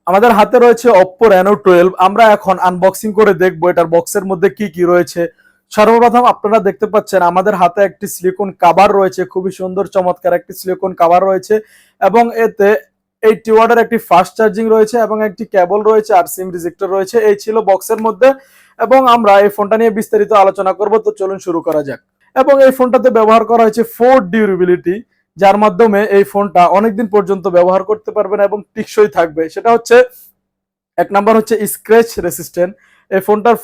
আমাদের হাতে রয়েছে Oppo Reno 12। আমরা এখন আনবক্সিং করে দেখব এটার বক্সের মধ্যে কি কি রয়েছে। সর্বপ্রথম আপনারা দেখতে পাচ্ছেন আমাদের হাতে একটি সিলিকন কভার রয়েছে, খুবই সুন্দর চমৎকার একটি সিলিকন কভার রয়েছে এবং এতে 80 ওয়াটের একটি ফাস্ট চার্জিং রয়েছে এবং একটি কেবল রয়েছে আর সিম রিজেক্টর রয়েছে। এই ছিল বক্সের মধ্যে এবং আমরা এই ফোনটা নিয়ে বিস্তারিত আলোচনা করব। তো চলুন শুরু করা যাক। এবং এই ফোনটাতে ব্যবহার করা হয়েছে 4 ডিউরেবিলিটি, যার মাধ্যমে এই ফোনটা অনেকদিন পর্যন্ত ব্যবহার করতে পারবেন এবং টিকসই থাকবে। সেটা হচ্ছে এক নাম্বার হচ্ছে স্ক্র্যাচ রেসিস্ট্যান্ট। এই ফোনটার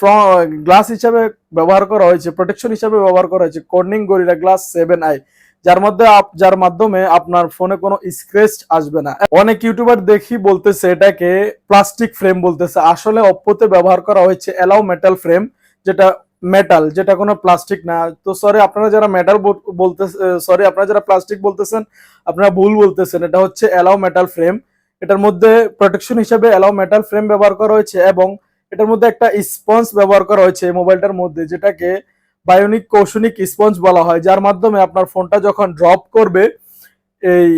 গ্লাস হিসাবে ব্যবহার করা হয়েছে, প্রোটেকশন হিসাবে ব্যবহার করা হয়েছে কর্নিং গরিলা গ্লাস 7i, যার মাধ্যমে আপনার ফোনে কোনো স্ক্র্যাচ আসবে না। অনেক ইউটিউবার দেখি বলতেছে এটাকে প্লাস্টিক ফ্রেম বলতেছে, আসলে অপ্পোতে ব্যবহার করা হয়েছে অ্যালাউ মেটাল ফ্রেম, যেটা মেটাল, যেটা কোনো প্লাস্টিক না। তো সরি আপনারা যারা মেটাল বলতে সরি আপনারা যারা প্লাস্টিক বলতেছেন আপনারা ভুল বলতেছেন, এটা হচ্ছে অ্যালাউ মেটাল ফ্রেম। এটার মধ্যে প্রোটেকশন হিসেবে অ্যালাউ মেটাল ফ্রেম ব্যবহার করা হয়েছে এবং এটার মধ্যে একটা স্পঞ্জ ব্যবহার করা হয়েছে এই মোবাইলটার মধ্যে, যেটাকে বায়োনিক কৌশনিক স্পঞ্জ বলা হয়, যার মাধ্যমে আপনার ফোনটা যখন ড্রপ করবে এই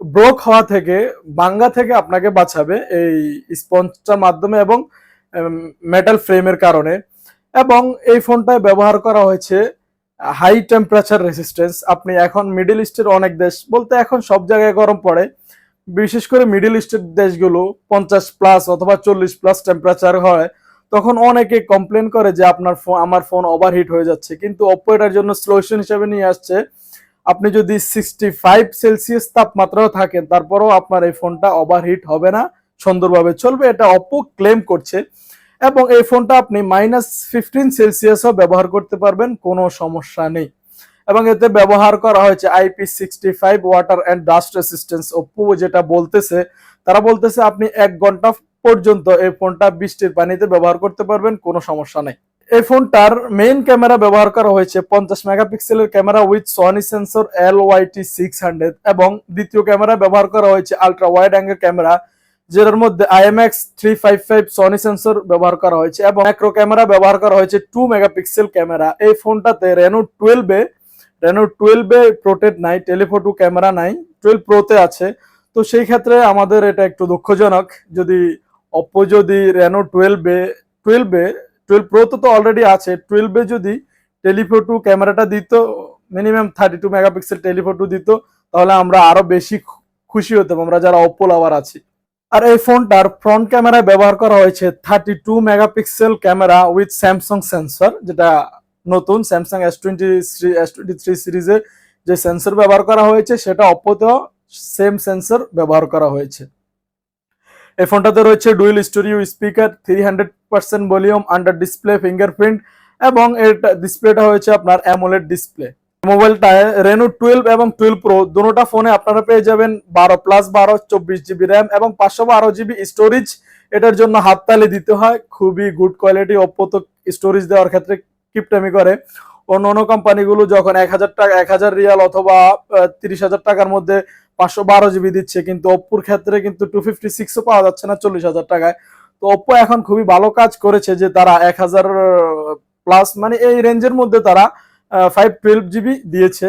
ব্রোক হওয়া থেকে, ভাঙ্গা থেকে আপনাকে বাঁচাবে এই স্পঞ্জটার মাধ্যমে এবং মেটাল ফ্রেমের কারণে। এবং এই ফোনটায় ব্যবহার করা হয়েছে হাই টেম্পারেচার রেসিস্টেন্স। আপনি এখন মিডল ইস্টের অনেক দেশ বলতে এখন সব জায়গায় গরম পড়ে, বিশেষ করে মিডল ইস্টের দেশগুলো 50+ অথবা 40+ টেম্পারেচার হয়, তখন অনেকে কমপ্লেন করে যে আমার ফোন ওভারহিট হয়ে যাচ্ছে। কিন্তু Oppo এটার জন্য সলিউশন হিসেবে নিয়ে আসছে, আপনি যদি 65 সেলসিয়াস তাপমাত্রাও থাকেন তারপরেও আপনার এই ফোনটা ওভারহিট হবে না, সুন্দরভাবে চলবে, এটা Oppo ক্লেম করছে। এবং এই ফোনটা আপনি -15 সেলসিয়াসও ব্যবহার করতে পারবেন, কোনো সমস্যা নেই। এবং এতে ব্যবহার করা হয়েছে IP65 water and dust resistance. Oppo যেটা বলতেছে, তারা বলতেছে আপনি 1 ঘন্টা পর্যন্ত এই ফোনটা বৃষ্টির পানিতে ব্যবহার করতে পারবেন, কোনো সমস্যা নেই। এই ফোনটার মেইন ক্যামেরা ব্যবহার করা হয়েছে 50 মেগাপিক্সেলের camera with Sony sensor LYT600 এবং দ্বিতীয় ক্যামেরা ব্যবহার করা হয়েছে আলট্রা ওয়াইড অ্যাঙ্গেল ক্যামেরা, যেটার মধ্যে IMX355 সনি সেন্সর ব্যবহার করা হয়েছে এবং ম্যাক্রো ক্যামেরা ব্যবহার করা হয়েছে 2 মেগাপিক্সেল ক্যামেরা। এই ফোনটাতে Reno 12 প্রোটেক্ট নাই, টেলিফোটো ক্যামেরা নাই, 12 প্রোতে আছে। তো সেই ক্ষেত্রে আমাদের এটা একটু দুঃখজনক। যদি Oppo যদি Reno 12 প্রো তো অলরেডি আছে, 12 যদি টেলিফোটো ক্যামেরাটা দিত, মিনিমাম 32 মেগাপিক্সেল টেলিফোটো দিত, তাহলে আমরা আরো বেশি খুশি হতাম আমরা যারা Oppo লাভার আছি। আর এই ফোনটার ফ্রন্ট ক্যামেরায় ব্যবহার করা হয়েছে 32 megapixel camera with Samsung sensor, যেটা নতুন স্যামসাং S23 সিরিজে যে সেন্সর ব্যবহার করা হয়েছে সেটা Oppo-তেও সেম সেন্সর ব্যবহার করা হয়েছে। এই ফোনটাতে রয়েছে dual স্টোরিও speaker, 300% volume, under display fingerprint এবং এর ডিসপ্লেটা হয়েছে আপনার অ্যামোলেড ডিসপ্লে। মোবাইলটায় Reno 12 এবং 12 প্রো দুটোটা ফোনে আপনারা পেয়ে যাবেন 12+12 24GB র্যাম এবং 512GB স্টোরেজ। এটার জন্য হাততালি দিতে হয়, খুবই গুড কোয়ালিটি। Oppo তো স্টোরেজ দেওয়ার ক্ষেত্রে কিপটামি করে, অন্য কোম্পানিগুলো যখন 1000 রিয়াল অথবা 30,000 টাকার মধ্যে 512GB দিচ্ছে, কিন্তু Oppoর ক্ষেত্রে কিন্তু 256ও পাওয়া যাচ্ছে না 40,000 টাকায়। তো Oppo এখন খুবই ভালো কাজ করেছে যে তারা 1000+ মানে এই রেঞ্জের মধ্যে তারা 512GB দিয়েছে।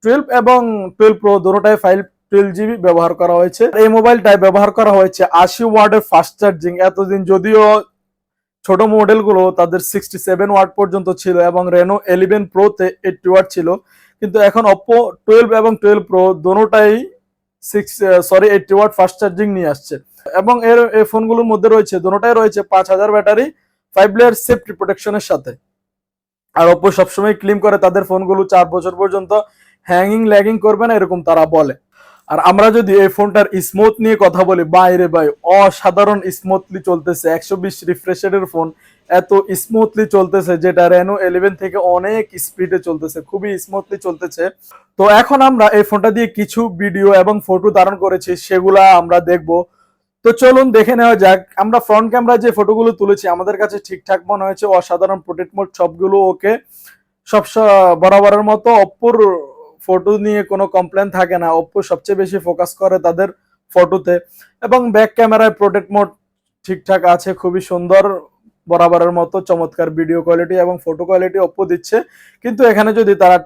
12 এবং 12 প্রো দুটোটাই 512GB ব্যবহার করা হয়েছে। এই মোবাইলটায় ব্যবহার করা হয়েছে 80 ওয়াটের ফাস্ট চার্জিং। এতদিন যদিও ছোট মডেলগুলো তাদের 67 ওয়াট পর্যন্ত ছিল এবং Reno 11 প্রোতে 80 ওয়াট ছিল, কিন্তু এখন Oppo 12 এবং 12 প্রো দুটোটাই 80 ওয়াট ফাস্ট চার্জিং নিয়ে আসছে। এবং এই ফোনগুলোর মধ্যে রয়েছে দুটোটাই রয়েছে 5000 ব্যাটারি 5 লেয়ার সেফটি প্রোটেকশনের সাথে। আর Oppo সবসময় ক্লেম করে তাদের ফোনগুলো 4 বছর পর্যন্ত হ্যাঙ্গিং ল্যাগিং করবে না, এরকম তারা বলে। আর আমরা যদি এই ফোনটার স্মুথ নিয়ে কথা বলি, বাইরে ভাই অসাধারণ স্মুথলি চলতেছে। 120 রিফ্রেশ ফোন এত স্মুথলি চলতেছে, যেটা Reno 11 থেকে অনেক স্পিডে চলতেছে, খুবই স্মুথলি চলতেছে। তো এখন আমরা এই ফোনটা দিয়ে কিছু ভিডিও এবং ফটো ধারণ করেছি, সেগুলা আমরা দেখব। তো চলুন দেখে নেওয়া যাক। আমরা ফ্রন্ট ক্যামেরা যে ফটোগুলো তুলেছি আমাদের কাছে ঠিকঠাক মনে হয়েছে, অসাধারণ প্রোটেক্ট মোড সবগুলো ওকে, সব বরাবরের মতো। Oppoর ফটো নিয়ে কোনো কমপ্লেন থাকে না, Oppo সবচেয়ে বেশি ফোকাস করে তাদের ফটোতে। এবং ব্যাক ক্যামেরায় প্রোটেক্ট মোড ঠিকঠাক আছে, খুবই সুন্দর, বরাবরের মতো চমৎকার ভিডিও কোয়ালিটি এবং ফটো কোয়ালিটি Oppo দিচ্ছে। কিন্তু এখানে যদি তারা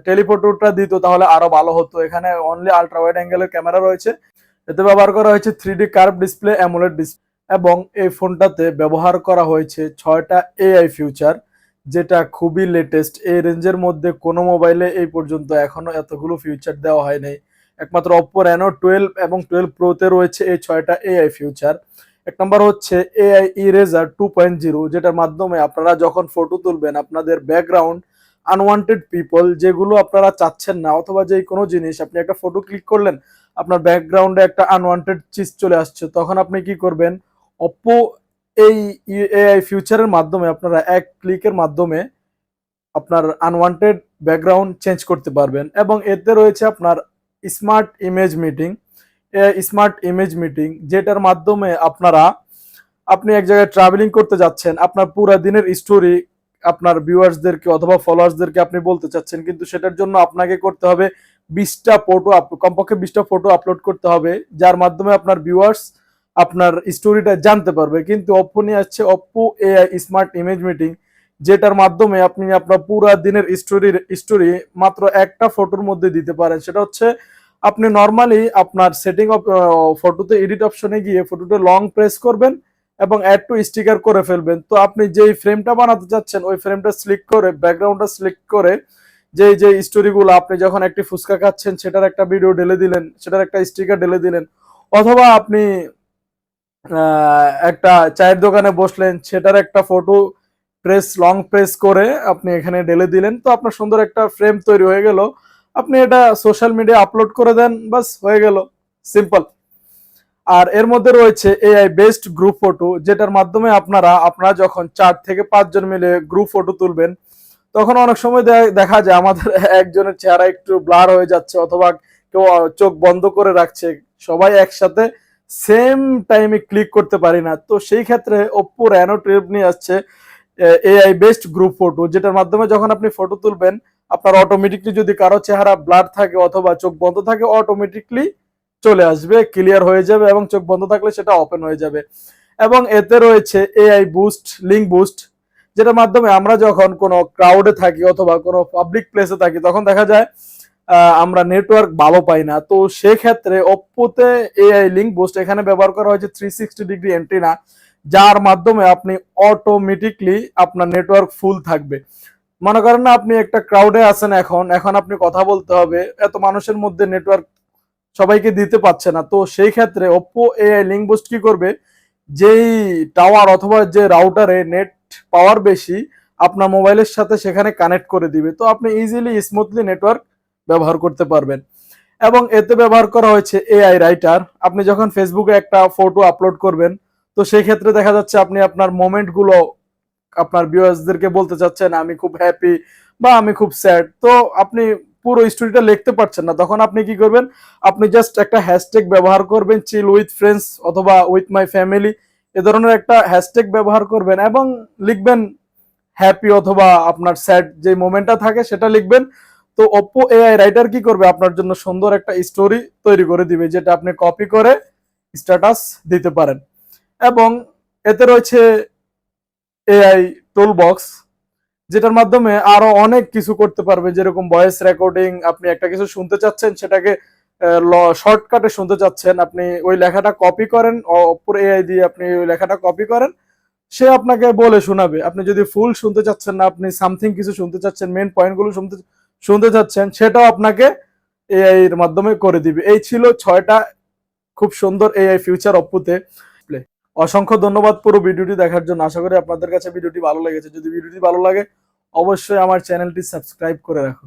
টেলিফোটোটা দিত তাহলে আরো ভালো হতো। এখানে অনলি আলট্রা ওয়াইড অ্যাঙ্গেলের ক্যামেরা রয়েছে, এতে ব্যবহার করা হয়েছে 3D curve display, AMOLED display, এবং এই ফোনটাতে ব্যবহার করা হয়েছে 6টা এআই ফিউচার, যেটা খুবই লেটেস্ট। এই রেঞ্জের মধ্যে কোনো মোবাইলে এই পর্যন্ত এখনো এতগুলো ফিউচার দেওয়া হয় নাই। একমাত্র Oppo Reno 12 এবং 12 Pro তে রয়েছে এই 6টা এআই ফিউচার। এক নম্বর হচ্ছে এআই ইরেজার 2.0, যেটার মাধ্যমে আপনারা যখন ফটো তুলবেন আপনাদের ব্যাকগ্রাউন্ড আনওয়ান্টেড পিপল যেগুলো আপনারা চাচ্ছেন না, অথবা যে কোনো জিনিস আপনি একটা ফটো ক্লিক করলেন আপনার ব্যাকগ্রাউন্ডে একটা আনওয়ান্টেড চিজ চলে আসছে, তখন আপনি কি করবেন, Oppo এই এআই ফিউচারের মাধ্যমে আপনারা এক ক্লিকের মাধ্যমে আপনার আনওয়ান্টেড ব্যাকগ্রাউন্ড চেঞ্জ করতে পারবেন। এবং এতে রয়েছে আপনার smart image meeting, smart image meeting, যেটার মাধ্যমে আপনি এক জায়গায় ট্রাভেলিং করতে যাচ্ছেন, আপনার পুরো দিনের স্টোরি আপনার ভিউয়ার্সদেরকে অথবা ফলোয়ার্সদেরকে আপনি বলতে চাচ্ছেন, কিন্তু সেটার জন্য আপনাকে করতে হবে 20টা ফটো, কমপক্ষে 20টা ফটো আপলোড করতে হবে, যার মাধ্যমে আপনার ভিউয়ার্স আপনার স্টোরিটা জানতে পারবে। কিন্তু Oppo নিয়ে আসছে Oppo AI smart image meeting, যেটার মাধ্যমে আপনি আপনার পুরো দিনের স্টোরি মাত্র একটা ফটোর মধ্যে দিতে পারেন। সেটা হচ্ছে আপনি নর্মালি আপনার সেটিং অফ ফটোতে এডিট অপশনে গিয়ে ফটোতে লং প্রেস করবেন এবং অ্যাড টু স্টিকার করে ফেলবেন। তো আপনি যেই ফ্রেমটা বানাতে চাচ্ছেন ওই ফ্রেমটা সিলেক্ট করে ব্যাকগ্রাউন্ডটা সিলেক্ট করে যে স্টোরিগুলো আপনি যখন একটি ফুচকা খাচ্ছেন সেটার একটা ভিডিও ঢেলে দিলেন, সেটার একটা স্টিকার ঢেলে দিলেন, অথবা আপনি একটা চায়ের দোকানে বসলেন সেটার একটা ফটো লং প্রেস করে আপনি এখানে ঢেলে দিলেন, তো আপনার সুন্দর একটা ফ্রেম তৈরি হয়ে গেল। আপনি এটা সোশ্যাল মিডিয়া আপলোড করে দেন, বাস হয়ে গেল, সিম্পল। আর এর মধ্যে রয়েছে এআই বেস্ট গ্রুপ ফটো, যেটার মাধ্যমে আপনারা যখন 4 থেকে 5 জন মিলে গ্রুপ ফটো তুলবেন, তখন অনেক সময় দেখা যায় আমাদের একজনের চেহারা একটু ব্লার হয়ে যাচ্ছে, অথবা কেউ চোখ বন্ধ করে রাখছে, সবাই একসাথে সেম টাইমে ক্লিক করতে পারি না। তো সেই ক্ষেত্রে Oppo Reno 12 নিয়ে আসছে এআই বেস্ট গ্রুপ ফটো, যেটার মাধ্যমে যখন আপনি ফটো তুলবেন আপনার অটোমেটিকলি যদি কারো চেহারা ব্লার থাকে অথবা চোখ বন্ধ থাকে অটোমেটিকলি চলে আসবে, ক্লিয়ার হয়ে যাবে, এবং চোখ বন্ধ থাকলে সেটা ওপেন হয়ে যাবে। এবং এতে রয়েছে এআই বুস্ট, লিঙ্ক বুস্ট, যেটার মাধ্যমে আমরা যখন কোনো ক্রাউডে থাকি অথবা কোনো পাবলিক প্লেসে থাকি তখন দেখা যায় আমরা নেটওয়ার্ক ভালো পাই না। তো সেক্ষেত্রে Oppo-তে এআই লিঙ্ক বুস্ট এখানে ব্যবহার করা হয়েছে 360 ডিগ্রি অ্যান্টেনা, যার মাধ্যমে আপনি অটোমেটিকলি আপনার নেটওয়ার্ক ফুল থাকবে। মনে করেন না আপনি একটা ক্রাউডে আছেন, এখন আপনি কথা বলতে হবে, এত মানুষের মধ্যে নেটওয়ার্ক সবাইকে দিতে পারছে না। তো সেই ক্ষেত্রে Oppo AI লিঙ্ক বুস্ট কি করবে, যেই টাওয়ার অথবা যে রাউটারে নেট পাওয়ার বেশি আপনার মোবাইলের সাথে সেখানে কানেক্ট করে দিবে, তো আপনি ইজিলি স্মুথলি নেটওয়ার্ক ব্যবহার করতে পারবেন। এবং এতে ব্যবহার করা হয়েছে এআই রাইটার, আপনি যখন ফেসবুকে একটা ফটো আপলোড করবেন তো সেই ক্ষেত্রে দেখা যাচ্ছে আপনি আপনার মোমেন্ট গুলো আপনার ভিউয়ার্সদেরকে বলতে চাচ্ছেন আমি খুব হ্যাপি বা আমি খুব স্যাড, তো আপনি পুরো স্টোরিটা লিখতে পারছেন না, তখন আপনি কি করবেন, আপনি জাস্ট একটা হ্যাশট্যাগ ব্যবহার করবেন, চিল উইথ ফ্রেন্ডস অথবা উইথ মাই ফ্যামিলি, এ ধরনের একটা হ্যাশট্যাগ ব্যবহার করবেন এবং লিখবেন হ্যাপি অথবা আপনার স্যাড যে মোমেন্টটা থাকে সেটা লিখবেন। তো Oppo AI রাইটার কি করবে, আপনার জন্য সুন্দর একটা স্টোরি তৈরি করে দিবে, যেটা আপনি কপি করে স্ট্যাটাস দিতে পারেন। এবং এতে রয়েছে এআই টুল বক্স, যেটার মাধ্যমে আরো অনেক কিছু করতে পারবে, যেরকম ভয়েস রেকর্ডিং, আপনি একটা কিছু শুনতে চাচ্ছেন সেটাকে শর্টকাটে শুনতে চাচ্ছেন, আপনি ওই লেখাটা কপি করেন Oppo AI দিয়ে, আপনি ওই লেখাটা কপি করেন, সে আপনাকে বলে শোনাবে। আপনি যদি ফুল শুনতে চাচ্ছেন না, আপনি সামথিং কিছু শুনতে চাচ্ছেন, মেন পয়েন্টগুলো শুনতে চাচ্ছেন, সেটাও আপনাকে এআই এর মাধ্যমে করে দিবে। এই ছিল 6টা খুব সুন্দর এআই ফিউচার Oppo-তে। অসংখ্য ধন্যবাদ পুরো ভিডিওটি দেখার জন্য। আশা করি আপনাদের কাছে ভিডিওটি ভালো লেগেছে। যদি ভিডিওটি ভালো লাগে অবশ্যই আমার চ্যানেলটি সাবস্ক্রাইব করে রাখুন।